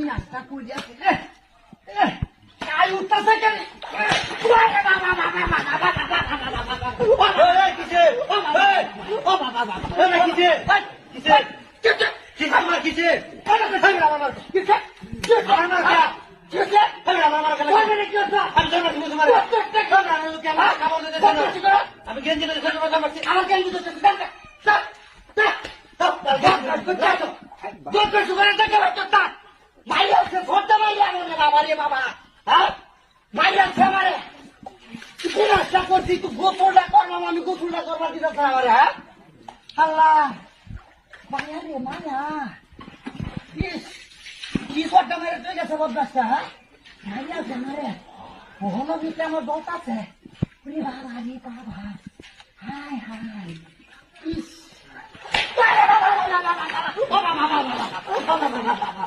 নাস্তা করে আছে কাল উঠতেছে কেন আমি গেঞ্জি আমার গেঞ্জি বাবা হ্যাঁ মাইয়াছে আমারে তুই রাস্তা করছি তুই গোসলটা করলাম আমি গোসলটা করবার দিতে আমারে হ্যাঁ আল্লাহ মায়া রে মায়া কি সরটা মেরে তুই গেছে বদমাসটা হ্যাঁ মাইয়া আছে মারে ওহনো ভিতরে আমার দোষ আছে বাবা রে বাবা হাই হাই ইস